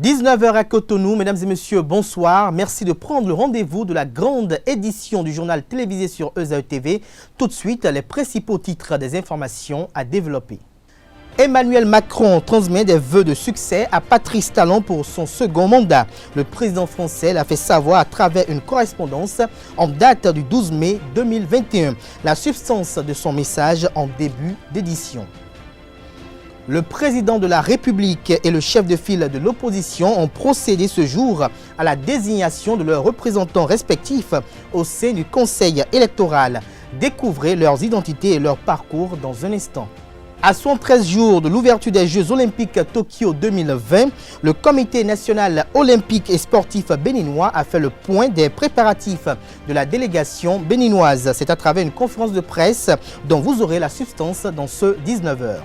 19h à Cotonou, mesdames et messieurs, bonsoir. Merci de prendre le rendez-vous de la grande édition du journal télévisé sur ESAE TV. Tout de suite, les principaux titres des informations à développer. Emmanuel Macron transmet des vœux de succès à Patrice Talon pour son second mandat. Le président français l'a fait savoir à travers une correspondance en date du 12 mai 2021. La substance de son message en début d'édition. Le président de la République et le chef de file de l'opposition ont procédé ce jour à la désignation de leurs représentants respectifs au sein du Conseil électoral. Découvrez leurs identités et leur parcours dans un instant. À 113 jours de l'ouverture des Jeux Olympiques Tokyo 2020, le Comité national olympique et sportif béninois a fait le point des préparatifs de la délégation béninoise. C'est à travers une conférence de presse dont vous aurez la substance dans ce 19h.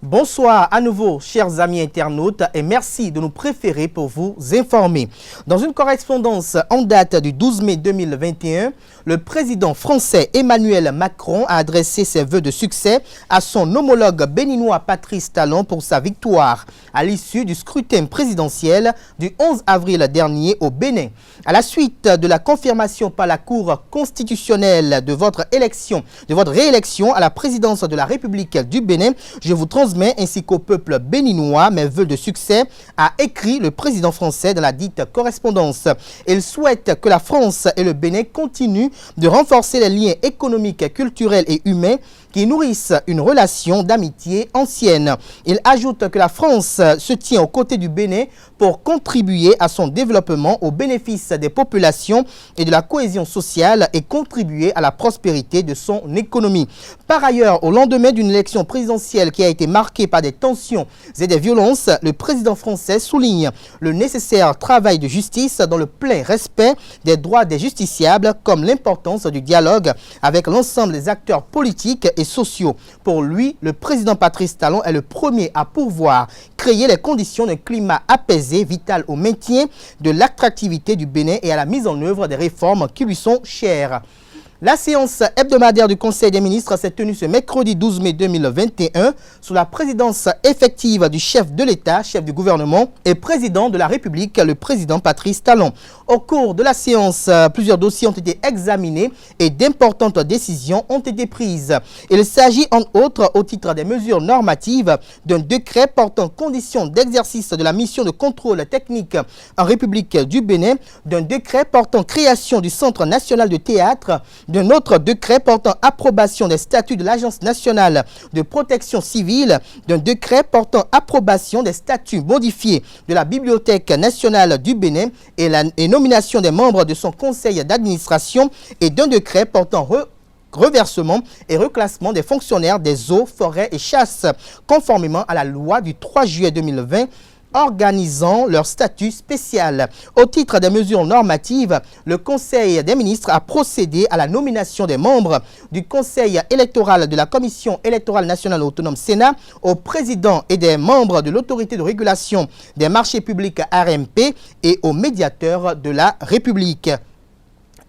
Bonsoir à nouveau, chers amis internautes, et merci de nous préférer pour vous informer. Dans une correspondance en date du 12 mai 2021, le président français Emmanuel Macron a adressé ses vœux de succès à son homologue béninois Patrice Talon pour sa victoire à l'issue du scrutin présidentiel du 11 avril dernier au Bénin. À la suite de la confirmation par la Cour constitutionnelle de votre réélection à la présidence de la République du Bénin, je vous transmets ainsi qu'au peuple béninois mes vœux de succès, a écrit le président français dans la dite correspondance. Il souhaite que la France et le Bénin continuent de renforcer les liens économiques, culturels et humains qui nourrissent une relation d'amitié ancienne. Il ajoute que la France se tient aux côtés du Bénin pour contribuer à son développement au bénéfice des populations et de la cohésion sociale et contribuer à la prospérité de son économie. Par ailleurs, au lendemain d'une élection présidentielle qui a été marquée par des tensions et des violences, le président français souligne le nécessaire travail de justice dans le plein respect des droits des justiciables comme l'importance du dialogue avec l'ensemble des acteurs politiques et sociaux. Pour lui, le président Patrice Talon est le premier à pouvoir créer les conditions d'un climat apaisé, vital au maintien de l'attractivité du Bénin et à la mise en œuvre des réformes qui lui sont chères. La séance hebdomadaire du Conseil des ministres s'est tenue ce mercredi 12 mai 2021 sous la présidence effective du chef de l'État, chef du gouvernement et président de la République, le président Patrice Talon. Au cours de la séance, plusieurs dossiers ont été examinés et d'importantes décisions ont été prises. Il s'agit entre autres, au titre des mesures normatives, d'un décret portant conditions d'exercice de la mission de contrôle technique en République du Bénin, d'un décret portant création du Centre national de théâtre, d'un autre décret portant approbation des statuts de l'Agence nationale de protection civile, d'un décret portant approbation des statuts modifiés de la Bibliothèque nationale du Bénin et nomination des membres de son conseil d'administration et d'un décret portant reversement et reclassement des fonctionnaires des eaux, forêts et chasses, conformément à la loi du 3 juillet 2020 organisant leur statut spécial. Au titre des mesures normatives, le Conseil des ministres a procédé à la nomination des membres du Conseil électoral de la Commission électorale nationale autonome Sénat, au président et des membres de l'autorité de régulation des marchés publics RMP et au médiateur de la République.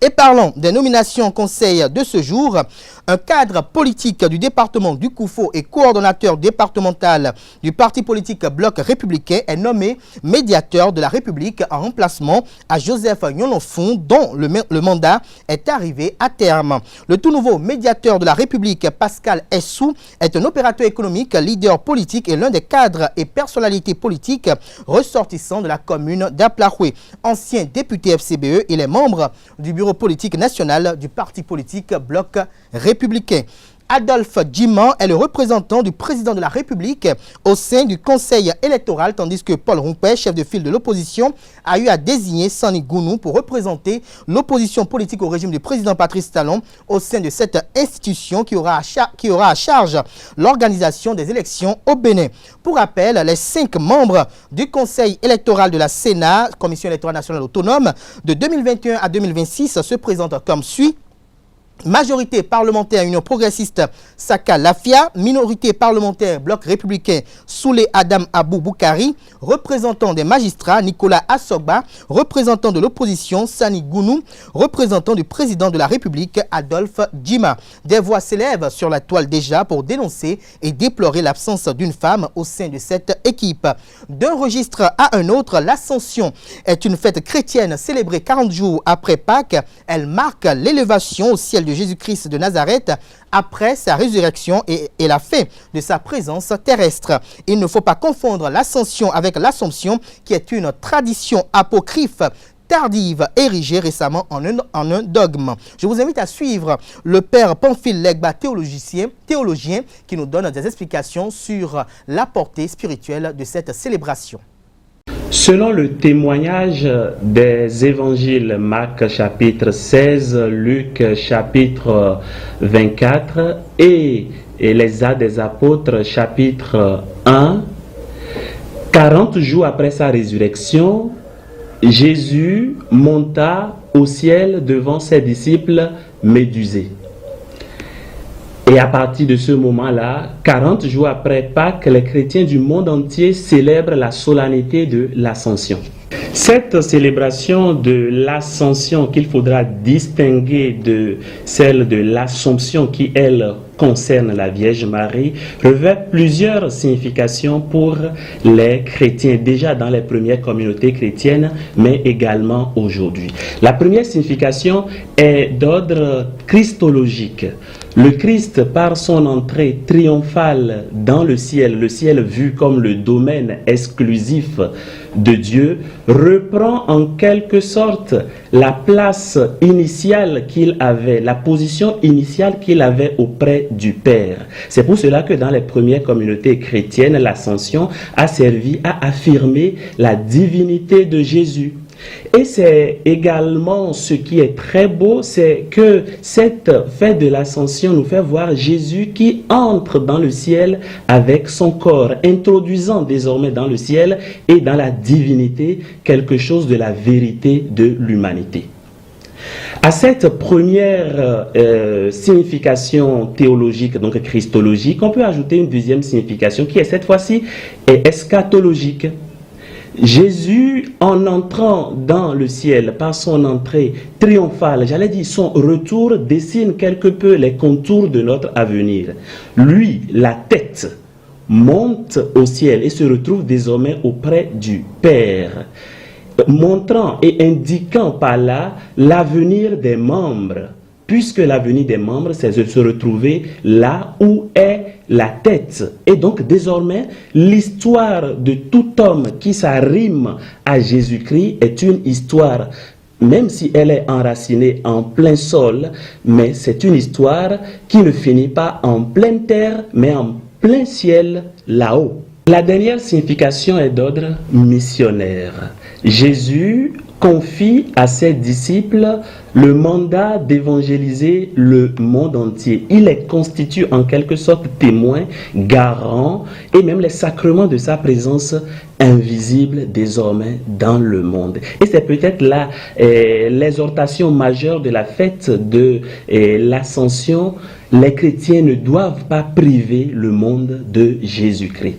Et parlons des nominations au Conseil de ce jour. Un cadre politique du département du Koufo et coordonnateur départemental du parti politique Bloc républicain est nommé médiateur de la République en remplacement à Joseph Nyononfon, dont le mandat est arrivé à terme. Le tout nouveau médiateur de la République, Pascal Essou, est un opérateur économique, leader politique et l'un des cadres et personnalités politiques ressortissants de la commune d'Aplaroué. Ancien député FCBE, il est membre du bureau politique national du parti politique Bloc républicain. Adolphe Djiman est le représentant du président de la République au sein du Conseil électoral, tandis que Paul Rompé, chef de file de l'opposition, a eu à désigner Sani Gounou pour représenter l'opposition politique au régime du président Patrice Talon au sein de cette institution qui aura à charge l'organisation des élections au Bénin. Pour rappel, les 5 membres du Conseil électoral de la Sénat, Commission électorale nationale autonome, de 2021 à 2026 se présentent comme suit. Majorité parlementaire Union progressiste Saka Lafia, minorité parlementaire Bloc républicain Soulé Adam Abou Boukari, représentant des magistrats Nicolas Assogba, représentant de l'opposition Sani Gounou, représentant du président de la République Adolphe Djima. Des voix s'élèvent sur la toile déjà pour dénoncer et déplorer l'absence d'une femme au sein de cette équipe. D'un registre à un autre, l'Ascension est une fête chrétienne célébrée 40 jours après Pâques. Elle marque l'élévation au ciel de Jésus-Christ de Nazareth après sa résurrection et la fin de sa présence terrestre. Il ne faut pas confondre l'ascension avec l'Assomption qui est une tradition apocryphe tardive érigée récemment en un dogme. Je vous invite à suivre le père Pamphile Legba, théologien, qui nous donne des explications sur la portée spirituelle de cette célébration. Selon le témoignage des évangiles, Marc chapitre 16, Luc chapitre 24 et les Actes des Apôtres chapitre 1, 40 jours après sa résurrection, Jésus monta au ciel devant ses disciples médusés. Et à partir de ce moment-là, 40 jours après Pâques, les chrétiens du monde entier célèbrent la solennité de l'Ascension. Cette célébration de l'Ascension qu'il faudra distinguer de celle de l'Assomption qui, elle, concerne la Vierge Marie, revêt plusieurs significations pour les chrétiens, déjà dans les premières communautés chrétiennes, mais également aujourd'hui. La première signification est d'ordre christologique. Le Christ, par son entrée triomphale dans le ciel vu comme le domaine exclusif de Dieu, reprend en quelque sorte la place initiale qu'il avait, la position initiale qu'il avait auprès du Père. C'est pour cela que dans les premières communautés chrétiennes, l'Ascension a servi à affirmer la divinité de Jésus. Et c'est également ce qui est très beau, c'est que cette fête de l'Ascension nous fait voir Jésus qui entre dans le ciel avec son corps, introduisant désormais dans le ciel et dans la divinité quelque chose de la vérité de l'humanité. À cette première signification théologique, donc christologique, on peut ajouter une deuxième signification qui est cette fois-ci eschatologique. Jésus, en entrant dans le ciel par son entrée triomphale, j'allais dire son retour, dessine quelque peu les contours de notre avenir. Lui, la tête, monte au ciel et se retrouve désormais auprès du Père, montrant et indiquant par là l'avenir des membres, puisque l'avenir des membres, c'est de se retrouver là où est la tête. Et donc, désormais, l'histoire de tout homme qui s'arrime à Jésus-Christ est une histoire, même si elle est enracinée en plein sol, mais c'est une histoire qui ne finit pas en pleine terre, mais en plein ciel, là-haut. La dernière signification est d'ordre missionnaire. Jésus confie à ses disciples le mandat d'évangéliser le monde entier. Il les constitue en quelque sorte témoins, garants et même les sacrements de sa présence invisible désormais dans le monde. Et c'est peut-être là l'exhortation majeure de la fête de l'Ascension. Les chrétiens ne doivent pas priver le monde de Jésus-Christ.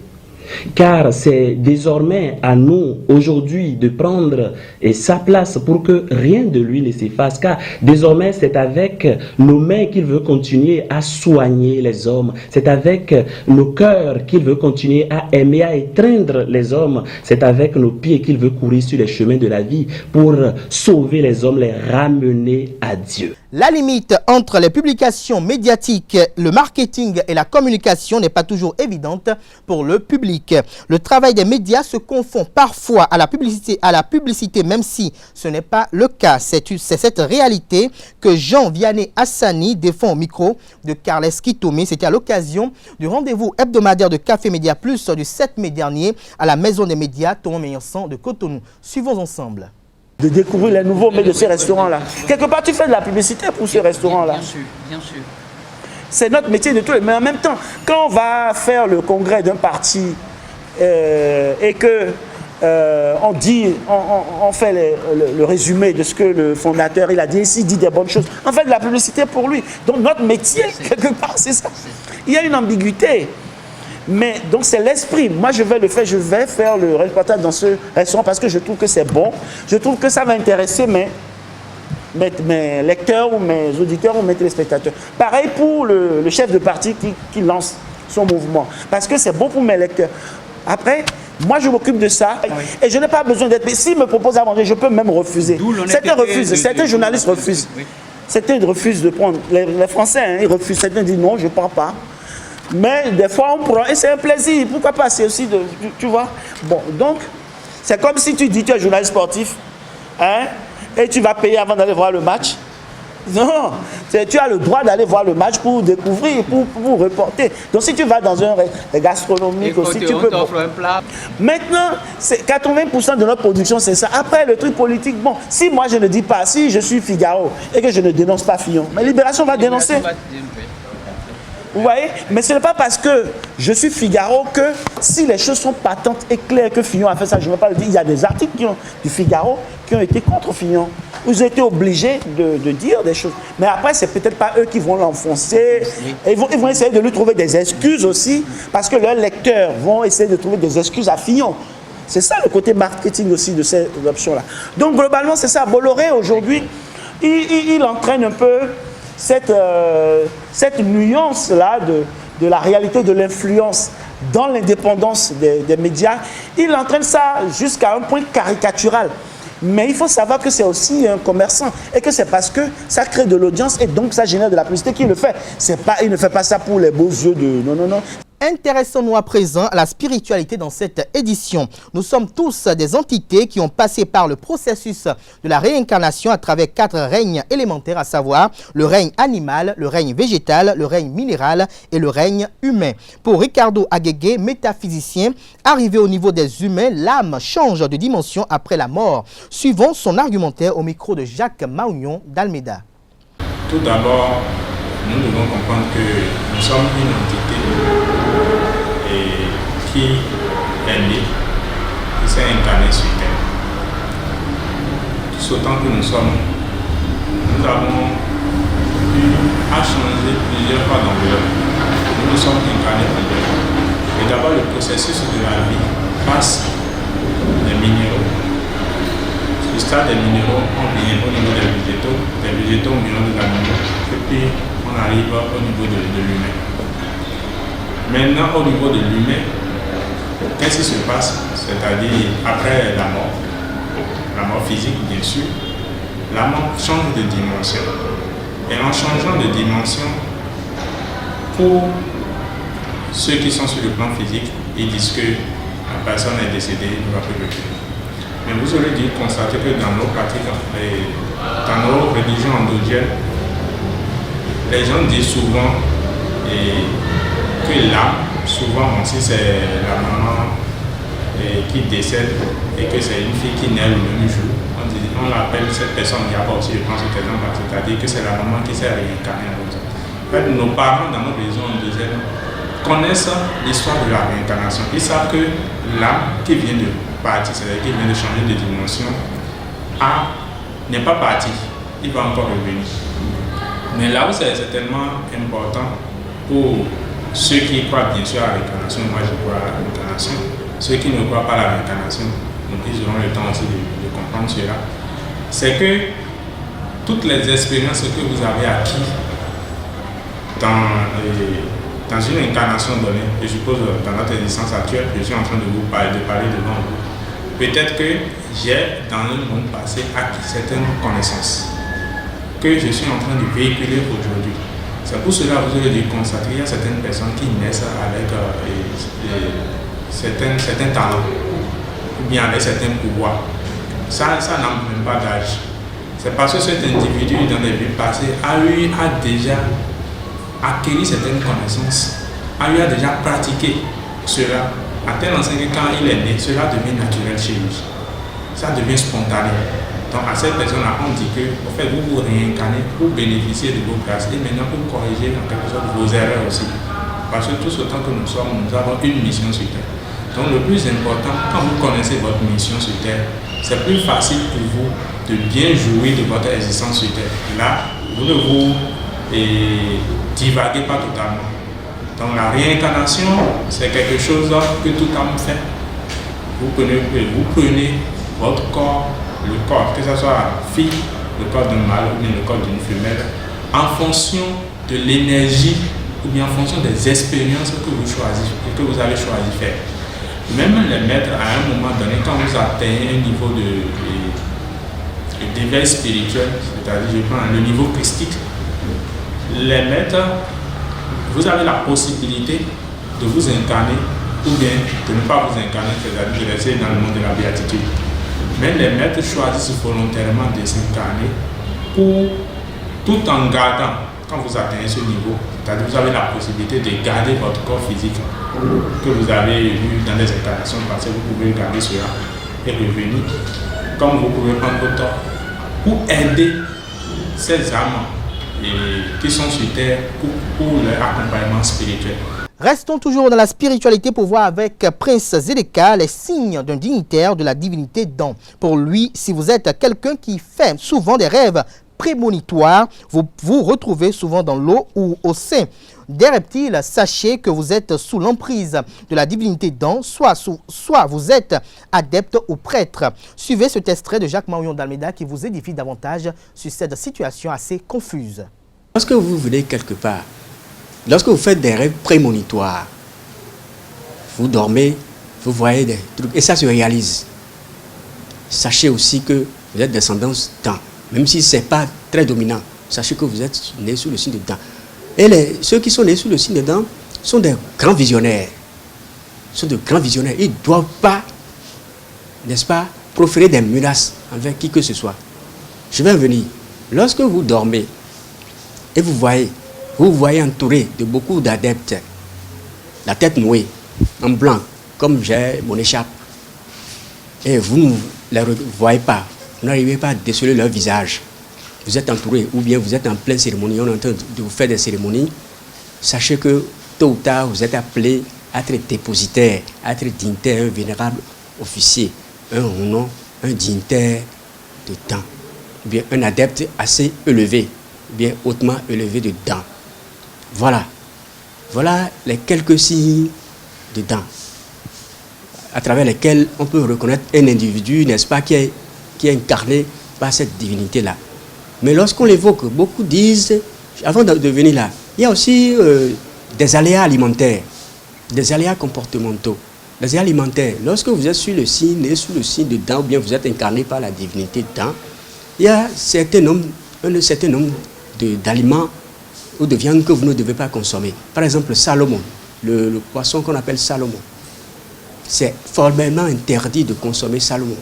Car c'est désormais à nous aujourd'hui de prendre sa place pour que rien de lui ne s'efface. Car désormais c'est avec nos mains qu'il veut continuer à soigner les hommes. C'est avec nos cœurs qu'il veut continuer à aimer, à étreindre les hommes. C'est avec nos pieds qu'il veut courir sur les chemins de la vie pour sauver les hommes, les ramener à Dieu. La limite entre les publications médiatiques, le marketing et la communication n'est pas toujours évidente pour le public. Le travail des médias se confond parfois à la publicité, même si ce n'est pas le cas. C'est cette réalité que Jean Vianney Hassani défend au micro de Carles Kitome. C'était à l'occasion du rendez-vous hebdomadaire de Café Média Plus du 7 mai dernier à la Maison des médias Thomas-Meillansan de Cotonou. Suivons ensemble. De découvrir les nouveaux mets de ces restaurants-là. Quelque part, tu fais de la publicité pour ces restaurants-là. Bien sûr, bien sûr. C'est notre métier de tout. Mais en même temps, quand on va faire le congrès d'un parti et que on fait le résumé de ce que le fondateur il a dit, s'il dit des bonnes choses, on fait de la publicité pour lui. Donc notre métier, quelque part, c'est ça. Il y a une ambiguïté. Mais donc c'est l'esprit. Moi je vais faire le reportage dans ce restaurant parce que je trouve que c'est bon. Je trouve que ça va intéresser mes lecteurs ou mes auditeurs ou mes téléspectateurs. Pareil pour le chef de parti qui lance son mouvement. Parce que c'est bon pour mes lecteurs. Après, moi je m'occupe de ça et je n'ai pas besoin d'être... S'il me propose à manger, je peux même refuser. Certains refusent, certains journalistes refusent. Certains refusent de prendre. Les Français, hein, ils refusent. Certains disent non, je ne prends pas. Mais des fois on prend et c'est un plaisir. Pourquoi pas? C'est aussi de... Tu vois? Bon, donc, c'est comme si tu dis tu es journaliste sportif, hein, et tu vas payer avant d'aller voir le match. Non, tu as le droit d'aller voir le match pour découvrir, pour reporter. Donc si tu vas dans un gastronomique aussi, tu peux... Un plat. Maintenant, 80% de notre production, c'est ça. Après, le truc politique, bon, si moi je ne dis pas, si je suis Figaro et que je ne dénonce pas Fillon, mais Libération va dénoncer. Vous voyez? Mais ce n'est pas parce que je suis Figaro que si les choses sont patentes et claires que Fillon a fait ça, je ne vais pas le dire. Il y a des articles du Figaro qui ont été contre Fillon. Vous êtes obligés de dire des choses. Mais après, c'est peut-être pas eux qui vont l'enfoncer. Ils vont essayer de lui trouver des excuses aussi, parce que leurs lecteurs vont essayer de trouver des excuses à Fillon. C'est ça le côté marketing aussi de cette option-là. Donc globalement, c'est ça. Bolloré, aujourd'hui, il entraîne un peu cette nuance-là de la réalité de l'influence dans l'indépendance des médias. Il entraîne ça jusqu'à un point caricatural. Mais il faut savoir que c'est aussi un commerçant et que c'est parce que ça crée de l'audience et donc ça génère de la publicité qu'il le fait. Il ne fait pas ça pour les beaux yeux de... Non, non, non. Intéressons-nous à présent à la spiritualité dans cette édition. Nous sommes tous des entités qui ont passé par le processus de la réincarnation à travers 4 règnes élémentaires, à savoir le règne animal, le règne végétal, le règne minéral et le règne humain. Pour Ricardo Agege, métaphysicien, arrivé au niveau des humains, l'âme change de dimension après la mort. Suivons son argumentaire au micro de Jacques Maugnon d'Almeida. Tout d'abord, nous devons comprendre que nous sommes une entité qui est née, qui s'est incarnée sur Terre. Tout autant que nous sommes, nous avons eu à changer plusieurs fois d'enveloppe. Nous nous sommes incarnés plusieurs fois. Et d'abord, le processus de la vie passe des minéraux. Le stade des minéraux, on vient au niveau des végétaux au niveau des animaux, et puis on arrive au niveau de l'humain. Maintenant, au niveau de l'humain, qu'est-ce qui se passe? C'est-à-dire, après la mort physique, bien sûr, la mort change de dimension. Et en changeant de dimension, pour ceux qui sont sur le plan physique, ils disent que la personne est décédée, il ne va plus revenir. Mais vous aurez dû constater que dans nos pratiques, dans nos religions endogènes, les gens disent souvent que l'âme, souvent aussi c'est la maman qui décède et que c'est une fille qui naît le même jour. On l'appelle cette personne, il y a pas aussi, je pense, cet exemple, c'est-à-dire que c'est la maman qui s'est réincarnée. En fait, nos parents dans notre religion endogène connaissent l'histoire de la réincarnation. Ils savent que l'âme qui vient de partir, c'est-à-dire qui vient de changer de dimension, n'est pas partie, il va encore revenir. Mais là où c'est tellement important pour ceux qui croient bien sûr à la réincarnation, moi je crois à la réincarnation, ceux qui ne croient pas à la réincarnation, donc ils auront le temps aussi de comprendre cela, c'est que toutes les expériences que vous avez acquises dans une incarnation donnée, je suppose dans notre existence actuelle, je suis en train de parler devant vous. Peut-être que j'ai dans le monde passé acquis certaines connaissances que je suis en train de véhiculer aujourd'hui. C'est pour cela que vous avez dû constater qu'il y a certaines personnes qui naissent avec certains talents, ou bien avec certains pouvoirs. Ça n'a même pas d'âge. C'est parce que cet individu dans les vies passées a déjà acquis certaines connaissances, a déjà pratiqué cela, à tel enseigne que quand il est né, cela devient naturel chez lui. Ça devient spontané. Donc à cette personne-là, on dit que en fait, vous vous réincarnez pour bénéficier de vos grâces et maintenant pour corriger en quelque sorte vos erreurs aussi. Parce que tous autant que nous sommes, nous avons une mission sur Terre. Donc le plus important, quand vous connaissez votre mission sur Terre, c'est plus facile pour vous de bien jouir de votre existence sur Terre. Là, vous ne vous divaguez pas totalement. Donc la réincarnation, c'est quelque chose que tout homme fait. Vous prenez votre corps, le corps, que ce soit fille, le corps d'un mâle ou bien le corps d'une femelle, en fonction de l'énergie ou bien en fonction des expériences que vous choisissez, que vous avez choisi de faire. Même les maîtres, à un moment donné, quand vous atteignez un niveau de d'éveil spirituel, c'est-à-dire je prends le niveau christique, les maîtres, vous avez la possibilité de vous incarner ou bien de ne pas vous incarner, c'est-à-dire de rester dans le monde de la béatitude. Mais les maîtres choisissent volontairement de s'incarner pour, tout en gardant, quand vous atteignez ce niveau, c'est-à-dire vous avez la possibilité de garder votre corps physique que vous avez eu dans les incarnations passées, vous pouvez garder cela et revenir, comme vous pouvez prendre votre temps, pour aider ces âmes qui sont sur terre pour leur accompagnement spirituel. Restons toujours dans la spiritualité pour voir avec Prince Zedeka les signes d'un dignitaire de la divinité Dan. Pour lui, si vous êtes quelqu'un qui fait souvent des rêves prémonitoires, vous vous retrouvez souvent dans l'eau ou au sein des reptiles, sachez que vous êtes sous l'emprise de la divinité Dan, soit vous êtes adepte ou prêtre. Suivez cet extrait de Jacques Marion d'Almeida qui vous édifie davantage sur cette situation assez confuse. Lorsque vous venez quelque part, lorsque vous faites des rêves prémonitoires, vous dormez, vous voyez des trucs, et ça se réalise. Sachez aussi que vous êtes descendant Dan, même si ce n'est pas très dominant. Sachez que vous êtes né sous le signe de Dan. Et ceux qui sont nés sous le signe de Dan sont des grands visionnaires. Ils ne doivent pas, n'est-ce pas, proférer des menaces envers qui que ce soit. Je vais en venir. Lorsque vous dormez et vous voyez entouré de beaucoup d'adeptes, la tête nouée, en blanc, comme j'ai mon écharpe, et vous ne les voyez pas, vous n'arrivez pas à déceler leur visage. Vous êtes entouré, ou bien vous êtes en pleine cérémonie, on est en train de vous faire des cérémonies. Sachez que tôt ou tard, vous êtes appelé à être dépositaire, à être dignitaire, un vénérable officier, un dignitaire de Dan, ou bien un adepte assez élevé, ou bien hautement élevé de Dan. Voilà les quelques signes de Dan, à travers lesquels on peut reconnaître un individu, n'est-ce pas, qui est incarné par cette divinité-là. Mais lorsqu'on l'évoque, beaucoup disent, avant de venir là, il y a aussi des aléas alimentaires, des aléas comportementaux. Les aléas alimentaires, lorsque vous êtes sur le signe de Dan, ou bien vous êtes incarné par la divinité Dan, il y a un certain nombre d'aliments ou de viande que vous ne devez pas consommer. Par exemple, Salomon, le poisson qu'on appelle Salomon. C'est formellement interdit de consommer Salomon.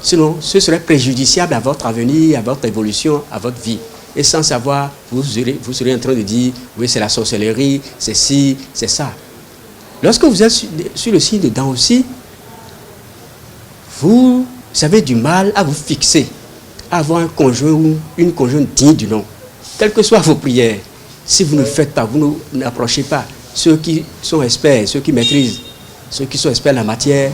Sinon, ce serait préjudiciable à votre avenir, à votre évolution, à votre vie. Et sans savoir, vous serez en train de dire, oui, c'est la sorcellerie, c'est ci, c'est ça. Lorsque vous êtes sur le signe de Dan aussi, vous avez du mal à vous fixer, à avoir un conjoint ou une conjointe digne du nom. Quelles que soient vos prières, si vous ne faites pas, vous n'approchez pas ceux qui sont experts, ceux qui maîtrisent, ceux qui sont experts en la matière,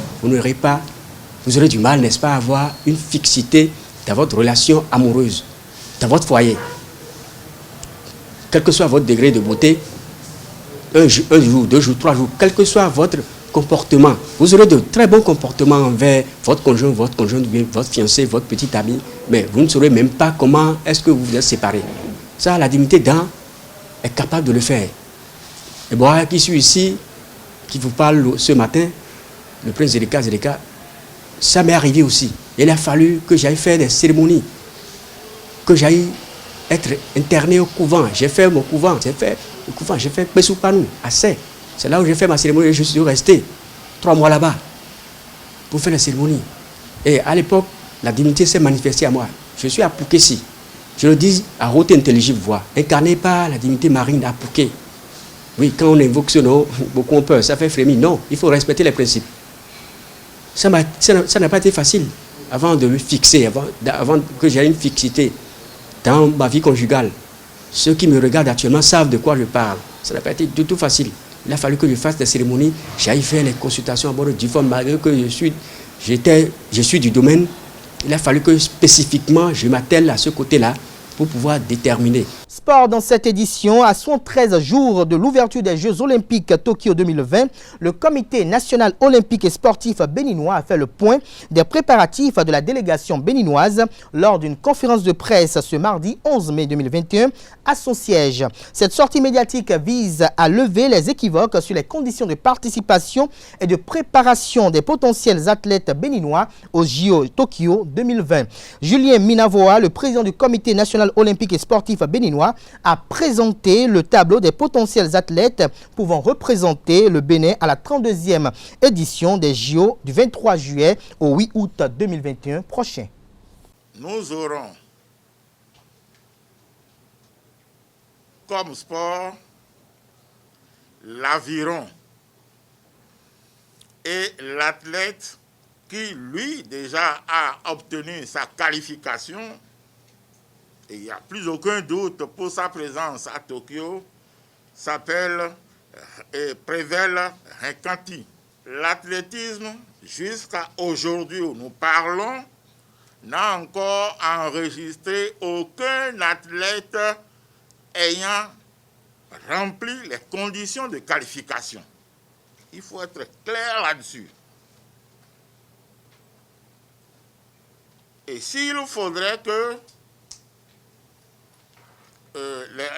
vous aurez du mal, n'est-ce pas, à avoir une fixité dans votre relation amoureuse, dans votre foyer. Quel que soit votre degré de beauté, un jour, 2 jours, 3 jours, quel que soit votre comportement, vous aurez de très bons comportements envers votre conjoint, votre fiancé, votre petit ami, mais vous ne saurez même pas comment est-ce que vous vous êtes séparés. Ça, la divinité Dan est capable de le faire. Et moi qui suis ici, qui vous parle ce matin, le prince Zedeka, ça m'est arrivé aussi. Il a fallu que j'aille faire des cérémonies, que j'aille être interné au couvent. J'ai fait mon couvent, j'ai fait Pesoupanou, à Sey. C'est là où j'ai fait ma cérémonie et je suis resté 3 mois là-bas pour faire la cérémonie. Et à l'époque, la divinité s'est manifestée à moi. Je suis à Pukesi. Je le dis à haute intelligible voix, incarné par la divinité marine à Puké. Oui, quand on invoque ce nom, beaucoup ont peur, ça fait frémir. Non, il faut respecter les principes. Ça n'a pas été facile avant de me fixer, avant que j'aie une fixité dans ma vie conjugale. Ceux qui me regardent actuellement savent de quoi je parle. Ça n'a pas été du tout facile. Il a fallu que je fasse des cérémonies, j'aille faire les consultations à bord du fond, malgré que je suis du domaine. Il a fallu que spécifiquement je m'attelle à ce côté-là pour pouvoir déterminer. Sport dans cette édition, à 113 jours de l'ouverture des Jeux Olympiques Tokyo 2020, le Comité national olympique et sportif béninois a fait le point des préparatifs de la délégation béninoise lors d'une conférence de presse ce mardi 11 mai 2021 à son siège. Cette sortie médiatique vise à lever les équivoques sur les conditions de participation et de préparation des potentiels athlètes béninois aux JO Tokyo 2020. Julien Minavoa, le président du Comité national olympique et sportif béninois, a présenté le tableau des potentiels athlètes pouvant représenter le Bénin à la 32e édition des JO du 23 juillet au 8 août 2021 prochain. Nous aurons comme sport l'aviron et l'athlète qui, lui, déjà a obtenu sa qualification. Et il n'y a plus aucun doute pour sa présence à Tokyo, s'appelle Prével Rekanti. L'athlétisme, jusqu'à aujourd'hui où nous parlons, n'a encore enregistré aucun athlète ayant rempli les conditions de qualification. Il faut être clair là-dessus. Et s'il faudrait que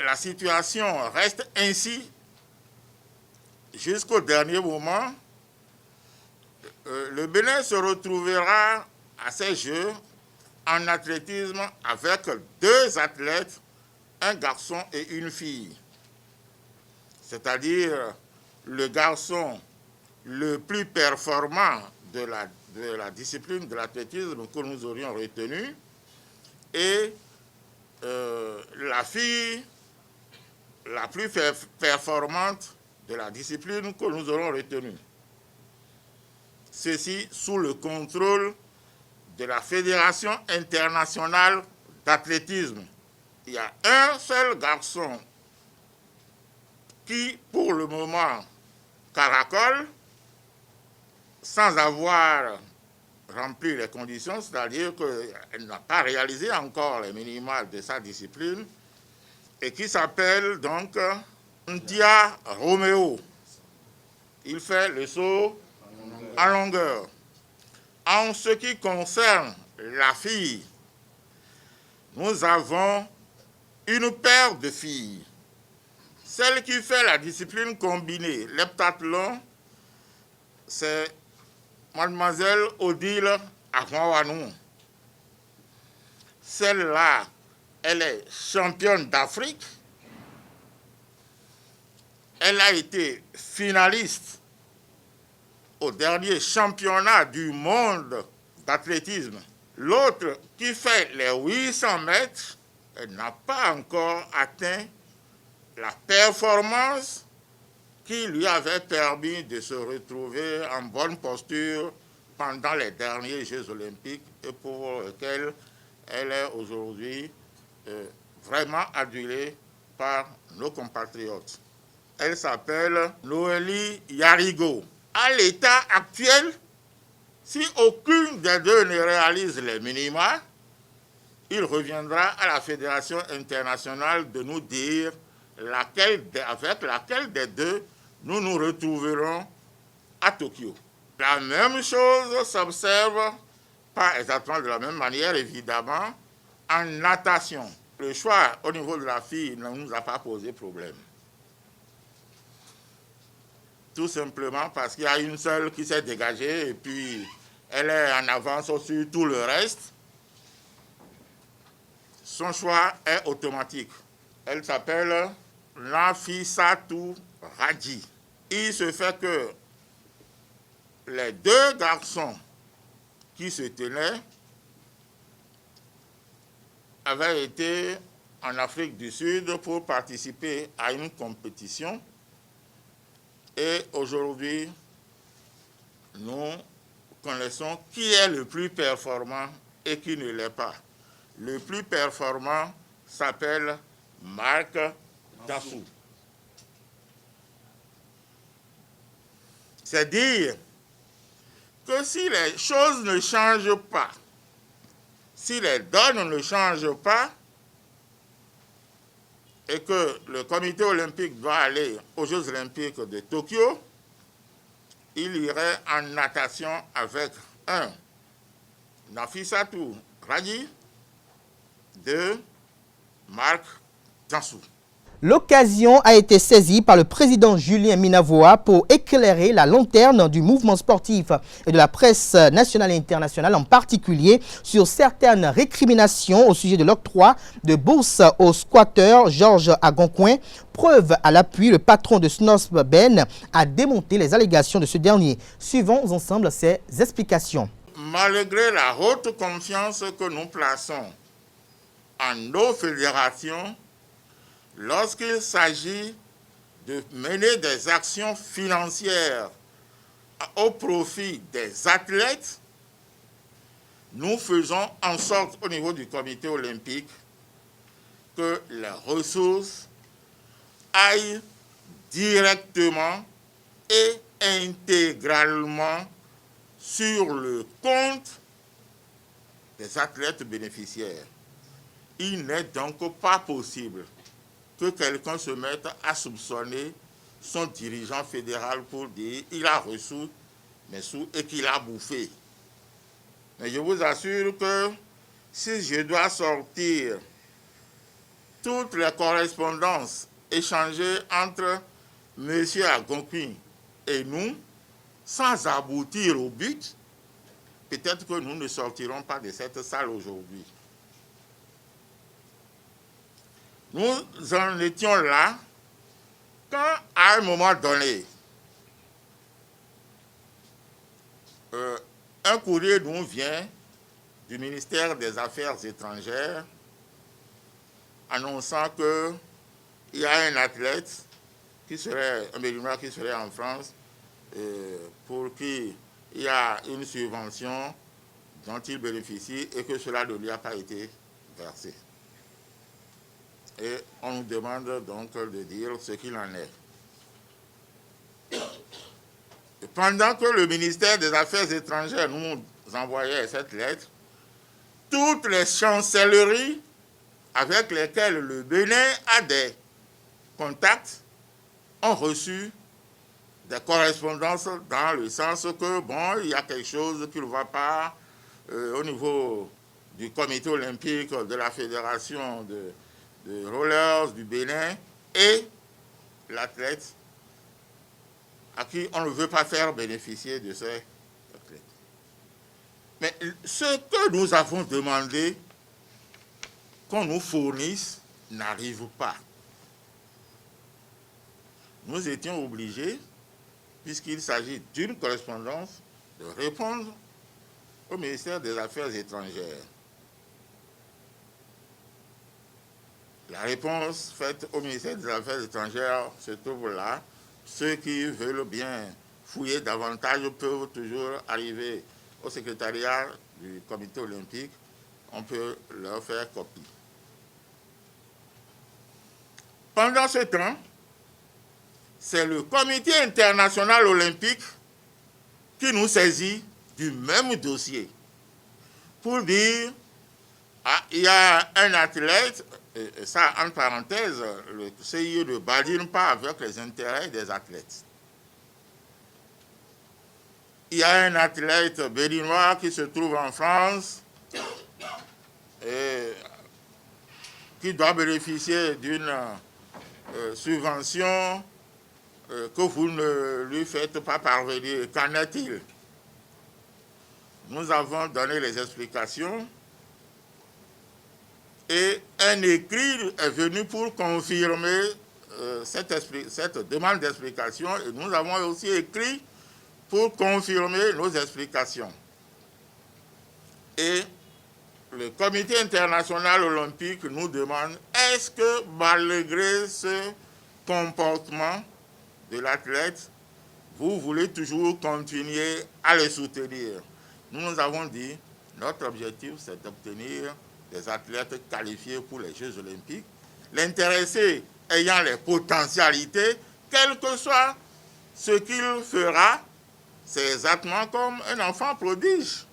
la situation reste ainsi jusqu'au dernier moment, le Bénin se retrouvera à ces Jeux en athlétisme avec 2 athlètes, un garçon et une fille. C'est-à-dire le garçon le plus performant de la discipline de l'athlétisme que nous aurions retenu et la fille la plus performante de la discipline que nous aurons retenue. Ceci sous le contrôle de la Fédération internationale d'athlétisme. Il y a un seul garçon qui, pour le moment, caracole, sans avoir rempli les conditions, c'est-à-dire qu'elle n'a pas réalisé encore les minima de sa discipline, et qui s'appelle donc Ntia Romeo. Il fait le saut en longueur. En ce qui concerne la fille, nous avons une paire de filles. Celle qui fait la discipline combinée, l'heptathlon, c'est Mademoiselle Odile Avanwanou. Celle-là, elle est championne d'Afrique. Elle a été finaliste au dernier championnat du monde d'athlétisme. L'autre qui fait les 800 mètres, elle n'a pas encore atteint la performance qui lui avait permis de se retrouver en bonne posture pendant les derniers Jeux olympiques et pour lesquels elle est aujourd'hui vraiment adulée par nos compatriotes. Elle s'appelle Noélie Yarigo. À l'état actuel, si aucune des deux ne réalise les minima, il reviendra à la Fédération internationale de nous dire avec laquelle des deux nous nous retrouverons à Tokyo. La même chose s'observe, pas exactement de la même manière évidemment, en natation. Le choix au niveau de la fille ne nous a pas posé problème. Tout simplement parce qu'il y a une seule qui s'est dégagée et puis elle est en avance sur tout le reste. Son choix est automatique. Elle s'appelle Nafissatou Radji. Il se fait que les 2 garçons qui se tenaient avaient été en Afrique du Sud pour participer à une compétition. Et aujourd'hui, nous connaissons qui est le plus performant et qui ne l'est pas. Le plus performant s'appelle Marc Dassou. C'est dire que si les choses ne changent pas, si les donnes ne changent pas, et que le comité olympique doit aller aux Jeux olympiques de Tokyo, il irait en natation avec 1. Nafissatou Radji, 2. Marc Jansou. L'occasion a été saisie par le président Julien Minavoa pour éclairer la lanterne du mouvement sportif et de la presse nationale et internationale, en particulier sur certaines récriminations au sujet de l'octroi de bourses au squatteur Georges Agoncoin. Preuve à l'appui, le patron de SNOSP Ben a démonté les allégations de ce dernier. Suivons ensemble ses explications. Malgré la haute confiance que nous plaçons en nos fédérations, lorsqu'il s'agit de mener des actions financières au profit des athlètes, nous faisons en sorte au niveau du comité olympique que les ressources aillent directement et intégralement sur le compte des athlètes bénéficiaires. Il n'est donc pas possible que quelqu'un se mette à soupçonner son dirigeant fédéral pour dire qu'il a reçu mes sous et qu'il a bouffé. Mais je vous assure que si je dois sortir toutes les correspondances échangées entre M. Agoncoin et nous, sans aboutir au but, peut-être que nous ne sortirons pas de cette salle aujourd'hui. Nous en étions là quand, à un moment donné, un courrier nous vient du ministère des Affaires étrangères annonçant qu'il y a un athlète qui serait, un Béninois qui serait en France, pour qui il y a une subvention dont il bénéficie et que cela ne lui a pas été versé. Et on nous demande donc de dire ce qu'il en est. Et pendant que le ministère des Affaires étrangères nous envoyait cette lettre, toutes les chancelleries avec lesquelles le Bénin a des contacts ont reçu des correspondances dans le sens que, bon, il y a quelque chose qui ne va pas au niveau du comité olympique, de la fédération de rollers du Bénin et l'athlète à qui on ne veut pas faire bénéficier de ces athlètes. Mais ce que nous avons demandé qu'on nous fournisse n'arrive pas. Nous étions obligés, puisqu'il s'agit d'une correspondance, de répondre au ministère des Affaires étrangères. La réponse faite au ministère des Affaires étrangères se trouve là. Ceux qui veulent bien fouiller davantage peuvent toujours arriver au secrétariat du comité olympique. On peut leur faire copie. Pendant ce temps, c'est le comité international olympique qui nous saisit du même dossier pour dire il y a un athlète, et ça en parenthèse, le CIE ne badine pas avec les intérêts des athlètes. Il y a un athlète béninois qui se trouve en France et qui doit bénéficier d'une subvention que vous ne lui faites pas parvenir. Qu'en est-il? Nous avons donné les explications et un écrit est venu pour confirmer cette demande d'explication et nous avons aussi écrit pour confirmer nos explications. Et le comité international olympique nous demande, est-ce que malgré ce comportement de l'athlète, vous voulez toujours continuer à le soutenir? Nous avons dit, notre objectif c'est d'obtenir des athlètes qualifiés pour les Jeux olympiques, l'intéressé ayant les potentialités, quel que soit ce qu'il fera, c'est exactement comme un enfant prodige.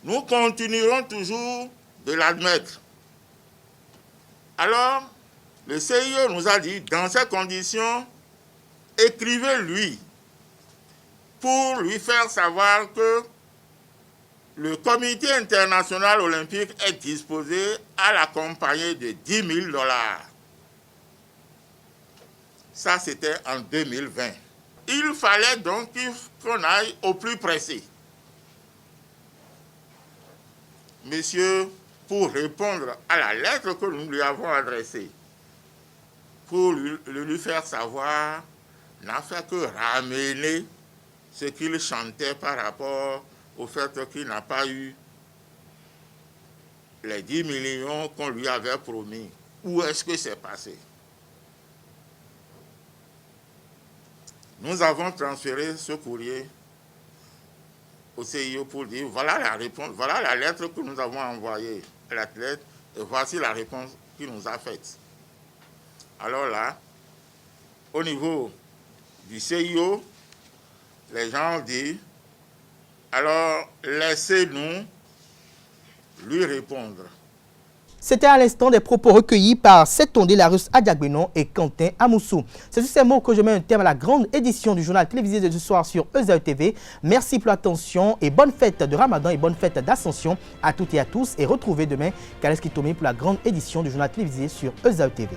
Nous continuerons toujours de l'admettre. Alors, le CIO nous a dit, dans ces conditions, écrivez-lui pour lui faire savoir que le Comité international olympique est disposé à l'accompagner de 10 000 $. Ça, c'était en 2020. Il fallait donc qu'on aille au plus pressé. Monsieur, pour répondre à la lettre que nous lui avons adressée, pour lui faire savoir, n'a fait que ramener ce qu'il chantait par rapport au fait qu'il n'a pas eu les 10 millions qu'on lui avait promis. Où est-ce que c'est passé? Nous avons transféré ce courrier au CIO pour dire, voilà la réponse, voilà la lettre que nous avons envoyée à l'athlète et voici la réponse qu'il nous a faite. Alors là, au niveau du CIO, les gens disent, alors laissez-nous lui répondre. C'était à l'instant des propos recueillis par Seton Delarus Adiagbenon et Quentin Amoussou. C'est sur ces mots que je mets un terme à la grande édition du journal télévisé de ce soir sur EZAE TV. Merci pour l'attention et bonne fête de Ramadan et bonne fête d'Ascension à toutes et à tous. Et retrouvez demain Kaleski Tomé pour la grande édition du journal télévisé sur EZAE TV.